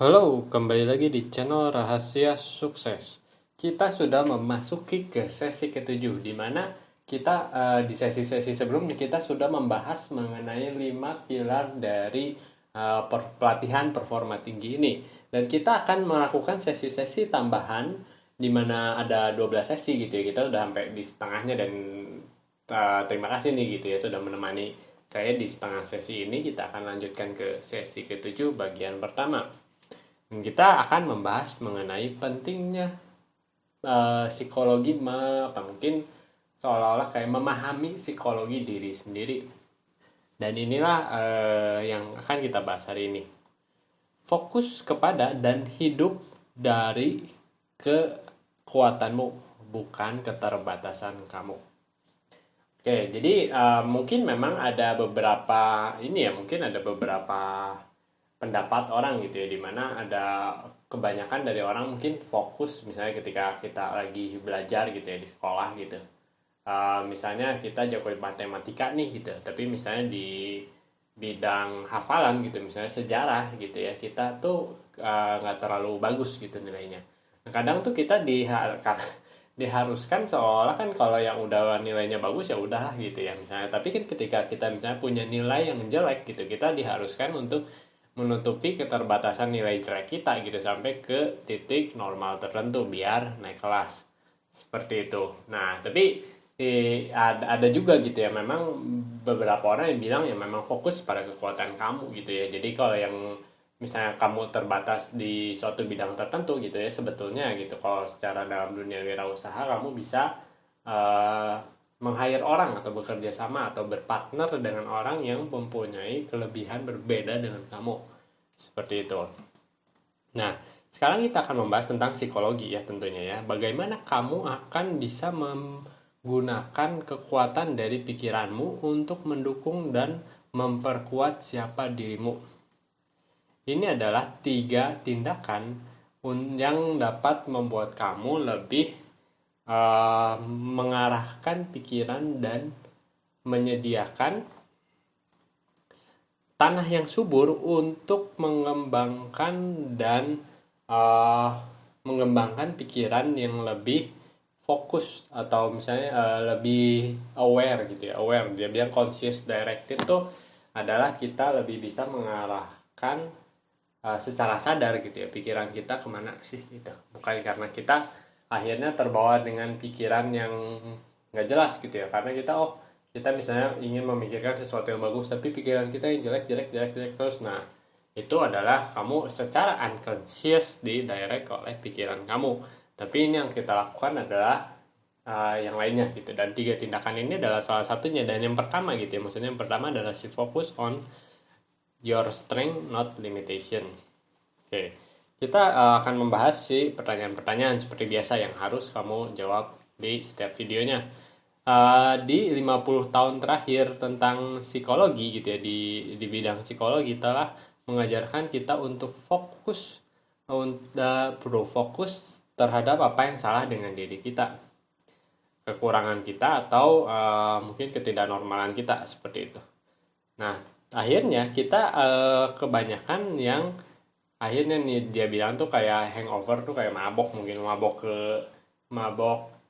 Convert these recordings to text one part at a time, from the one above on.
Halo, kembali lagi di channel Rahasia Sukses. Kita sudah memasuki ke sesi ketujuh, di mana kita di sesi-sesi sebelumnya kita sudah membahas mengenai 5 pilar dari pelatihan performa tinggi ini. Dan kita akan melakukan sesi-sesi tambahan, di mana ada 12 sesi gitu ya. Kita udah sampai di setengahnya dan terima kasih nih gitu ya sudah menemani saya di setengah sesi ini. Kita akan lanjutkan ke sesi ketujuh bagian pertama. Kita akan membahas mengenai pentingnya psikologi apa mungkin seolah-olah kayak memahami psikologi diri sendiri. Dan inilah yang akan kita bahas hari ini. Fokus kepada dan hidup dari kekuatanmu, bukan keterbatasan kamu. Oke, jadi mungkin memang ada beberapa ini ya, mungkin ada beberapa pendapat orang gitu ya, dimana ada kebanyakan dari orang mungkin fokus misalnya ketika kita lagi belajar gitu ya di sekolah gitu. Misalnya kita jago matematika nih gitu, tapi misalnya di bidang hafalan gitu, misalnya sejarah gitu ya, kita tuh nggak terlalu bagus gitu nilainya. Nah, kadang tuh kita diharuskan seolah kan kalau yang udah nilainya bagus ya udah gitu ya misalnya, tapi kan ketika kita misalnya punya nilai yang jelek gitu, kita diharuskan untuk menutupi keterbatasan nilai jelek kita gitu sampai ke titik normal tertentu biar naik kelas seperti itu. Nah tapi ada juga gitu ya, memang beberapa orang yang bilang ya memang fokus pada kekuatan kamu gitu ya. Jadi kalau yang misalnya kamu terbatas di suatu bidang tertentu gitu ya, sebetulnya gitu kalau secara dalam dunia wirausaha kamu bisa uh, meng-hire orang atau bekerja sama atau berpartner dengan orang yang mempunyai kelebihan berbeda dengan kamu. Seperti itu. Nah, sekarang kita akan membahas tentang psikologi ya tentunya ya. Bagaimana kamu akan bisa menggunakan kekuatan dari pikiranmu untuk mendukung dan memperkuat siapa dirimu. Ini adalah 3 tindakan yang dapat membuat kamu lebih mengarahkan pikiran dan menyediakan tanah yang subur untuk mengembangkan dan uh, mengembangkan pikiran yang lebih fokus atau misalnya lebih aware gitu ya. Aware, dia bilang conscious directed tuh adalah kita lebih bisa mengarahkan secara sadar gitu ya pikiran kita kemana sih gitu, bukan karena kita akhirnya terbawa dengan pikiran yang nggak jelas gitu ya, karena kita misalnya ingin memikirkan sesuatu yang bagus tapi pikiran kita yang jelek jelek jelek jelek terus. Nah itu adalah kamu secara unconscious di direct oleh pikiran kamu, tapi ini yang kita lakukan adalah yang lainnya gitu. Dan 3 tindakan ini adalah salah satunya, dan yang pertama gitu ya, maksudnya yang pertama adalah si focus on your strength not limitation. Oke, kita akan membahas si pertanyaan-pertanyaan seperti biasa yang harus kamu jawab di setiap videonya. Di 50 tahun terakhir tentang psikologi gitu ya, di bidang psikologi telah mengajarkan kita untuk fokus terhadap apa yang salah dengan diri kita, kekurangan kita atau mungkin ketidaknormalan kita seperti itu. Nah, akhirnya kita kebanyakan yang akhirnya nih dia bilang tuh kayak hangover tuh kayak mabok, mungkin mabok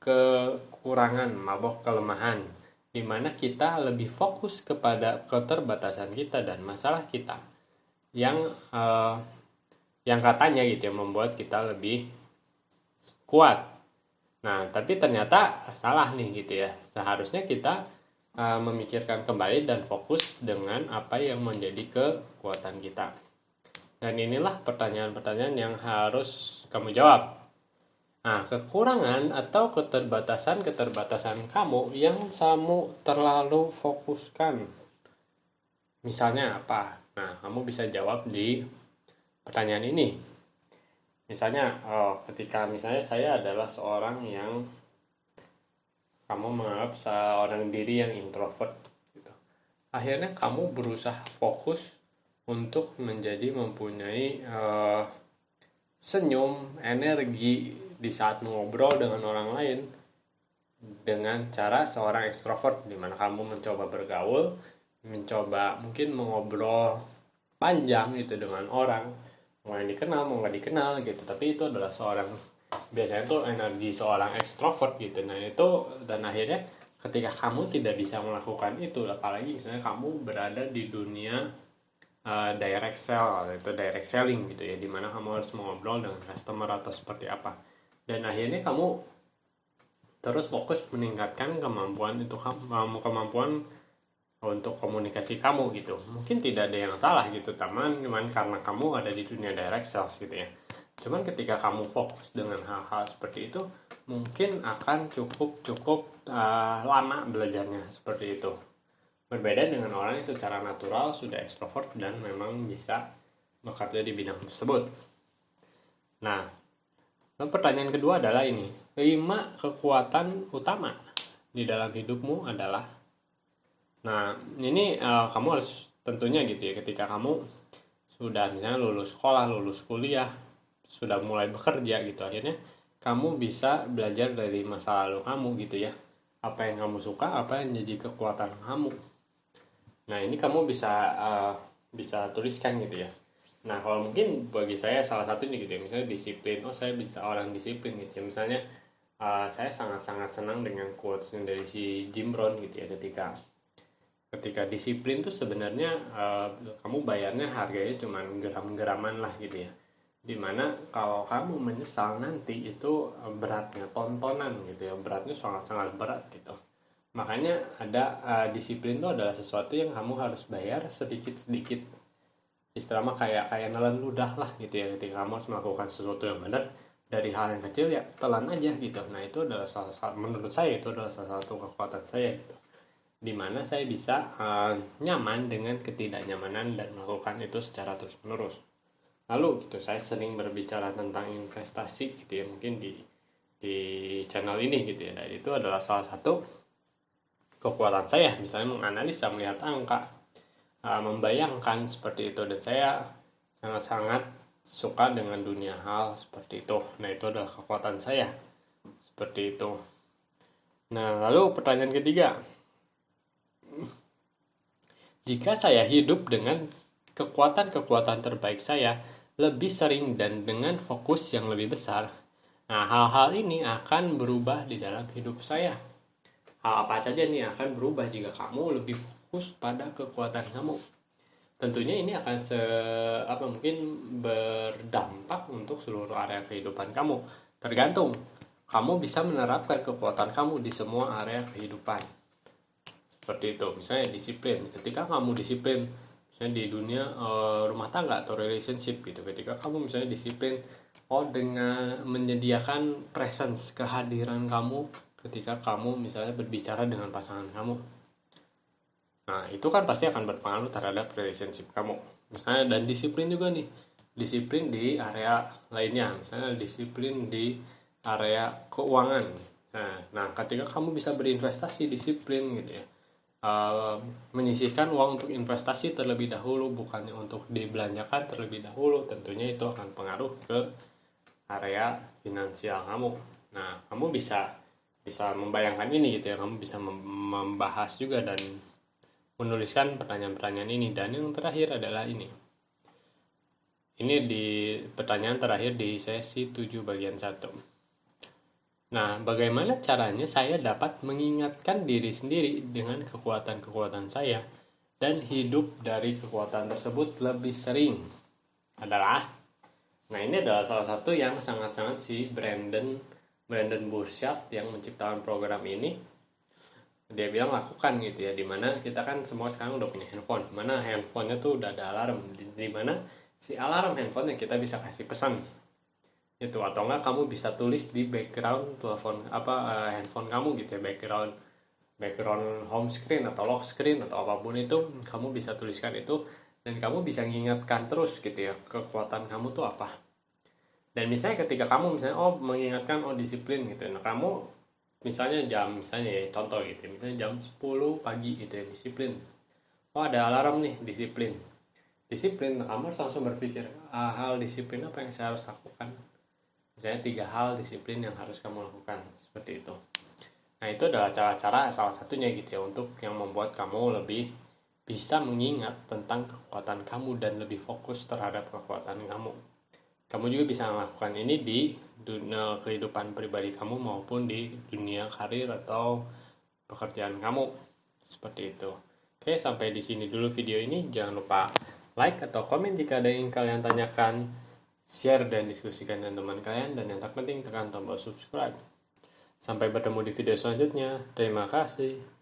kekurangan, mabok kelemahan, dimana kita lebih fokus kepada keterbatasan kita dan masalah kita yang yang katanya gitu ya membuat kita lebih kuat. Nah tapi ternyata salah nih gitu ya, seharusnya kita memikirkan kembali dan fokus dengan apa yang menjadi kekuatan kita. Dan inilah pertanyaan-pertanyaan yang harus kamu jawab. Nah, kekurangan atau keterbatasan kamu yang kamu terlalu fokuskan. Misalnya apa? Nah, kamu bisa jawab di pertanyaan ini. Misalnya, ketika misalnya saya adalah seorang yang kamu menganggap seorang diri yang introvert gitu. Akhirnya kamu berusaha fokus untuk menjadi mempunyai senyum, energi di saat mengobrol dengan orang lain dengan cara seorang ekstrovert, di mana kamu mencoba bergaul, mencoba mungkin mengobrol panjang gitu dengan orang, mau yang dikenal mau nggak dikenal gitu, tapi itu adalah biasanya tuh energi seorang ekstrovert gitu. Nah itu, dan akhirnya ketika kamu tidak bisa melakukan itu, apalagi misalnya kamu berada di dunia direct sell atau direct selling gitu ya, dimana kamu harus mengobrol dengan customer atau seperti apa, dan akhirnya kamu terus fokus meningkatkan kemampuan untuk komunikasi kamu gitu. Mungkin tidak ada yang salah gitu, cuman karena kamu ada di dunia direct sales gitu ya. Cuman ketika kamu fokus dengan hal-hal seperti itu, mungkin akan cukup lama belajarnya seperti itu. Berbeda dengan orang yang secara natural sudah ekstrovert dan memang bisa bekerja di bidang tersebut. Nah, pertanyaan kedua adalah ini. 5 kekuatan utama di dalam hidupmu adalah. Nah, ini kamu harus tentunya gitu ya, ketika kamu sudah misalnya lulus sekolah, lulus kuliah, sudah mulai bekerja gitu, akhirnya kamu bisa belajar dari masa lalu kamu gitu ya. Apa yang kamu suka, apa yang jadi kekuatan kamu. Nah, ini kamu bisa tuliskan gitu ya. Nah, kalau mungkin bagi saya salah satunya gitu ya, misalnya disiplin. Oh, saya bisa orang disiplin gitu ya. Misalnya saya sangat-sangat senang dengan quotes dari si Jim Rohn gitu ya, ketika disiplin tuh sebenarnya kamu bayarnya harganya cuma gram-graman lah gitu ya. Dimana kalau kamu menyesal nanti itu beratnya tontonan gitu ya, beratnya sangat-sangat berat gitu. Makanya ada disiplin itu adalah sesuatu yang kamu harus bayar sedikit-sedikit. Istilahnya kayak nelan ludah lah gitu ya, ketika kamu harus melakukan sesuatu yang benar dari hal yang kecil ya telan aja gitu. Nah itu adalah menurut saya itu adalah salah satu kekuatan saya gitu, dimana saya bisa nyaman dengan ketidaknyamanan dan melakukan itu secara terus menerus. Lalu gitu saya sering berbicara tentang investasi gitu ya, mungkin di channel ini gitu ya, dan itu adalah salah satu kekuatan saya, misalnya menganalisa, melihat angka, membayangkan seperti itu, dan saya sangat-sangat suka dengan dunia hal seperti itu. Nah itu adalah kekuatan saya seperti itu. Nah lalu pertanyaan ketiga, jika saya hidup dengan kekuatan-kekuatan terbaik saya lebih sering dan dengan fokus yang lebih besar, nah hal-hal ini akan berubah di dalam hidup saya. Hal apa saja nih akan berubah jika kamu lebih fokus pada kekuatan kamu? Tentunya ini akan mungkin berdampak untuk seluruh area kehidupan kamu. Tergantung kamu bisa menerapkan kekuatan kamu di semua area kehidupan. Seperti itu, misalnya disiplin. Ketika kamu disiplin, misalnya di dunia rumah tangga atau relationship gitu, ketika kamu misalnya disiplin, dengan menyediakan presence, kehadiran kamu ketika kamu misalnya berbicara dengan pasangan kamu. Nah, itu kan pasti akan berpengaruh terhadap relationship kamu. Misalnya, dan disiplin juga nih. Disiplin di area lainnya. Misalnya disiplin di area keuangan. Nah, ketika kamu bisa berinvestasi, disiplin gitu ya. Menyisihkan uang untuk investasi terlebih dahulu, bukannya untuk dibelanjakan terlebih dahulu. Tentunya itu akan pengaruh ke area finansial kamu. Nah, kamu bisa membayangkan ini gitu ya, kamu bisa membahas juga dan menuliskan pertanyaan-pertanyaan ini. Dan yang terakhir adalah ini di pertanyaan terakhir di sesi 7 bagian 1. Nah, bagaimana caranya saya dapat mengingatkan diri sendiri dengan kekuatan-kekuatan saya dan hidup dari kekuatan tersebut lebih sering adalah, nah ini adalah salah satu yang sangat-sangat si Brandon Burchard yang menciptakan program ini, dia bilang lakukan gitu ya, dimana kita kan semua sekarang udah punya handphone, mana handphonenya tuh udah ada alarm, dimana si alarm handphonenya kita bisa kasih pesan itu, atau enggak kamu bisa tulis di background handphone kamu gitu ya, background home screen atau lock screen atau apapun itu, kamu bisa tuliskan itu dan kamu bisa mengingatkan terus gitu ya kekuatan kamu tuh apa. Dan misalnya ketika kamu misalnya mengingatkan disiplin gitu, nah kamu misalnya contoh gitu, misalnya jam 10 pagi gitu ya, disiplin. Ada alarm nih, disiplin. Kamu harus langsung berpikir, hal disiplin apa yang saya harus lakukan. Misalnya 3 hal disiplin yang harus kamu lakukan, seperti itu. Nah itu adalah cara-cara salah satunya gitu ya, untuk yang membuat kamu lebih bisa mengingat tentang kekuatan kamu dan lebih fokus terhadap kekuatan kamu. Kamu juga bisa melakukan ini di dunia kehidupan pribadi kamu maupun di dunia karir atau pekerjaan kamu. Seperti itu. Oke, sampai di sini dulu video ini. Jangan lupa like atau komen jika ada yang kalian tanyakan. Share dan diskusikan dengan teman kalian. Dan yang terpenting tekan tombol subscribe. Sampai bertemu di video selanjutnya. Terima kasih.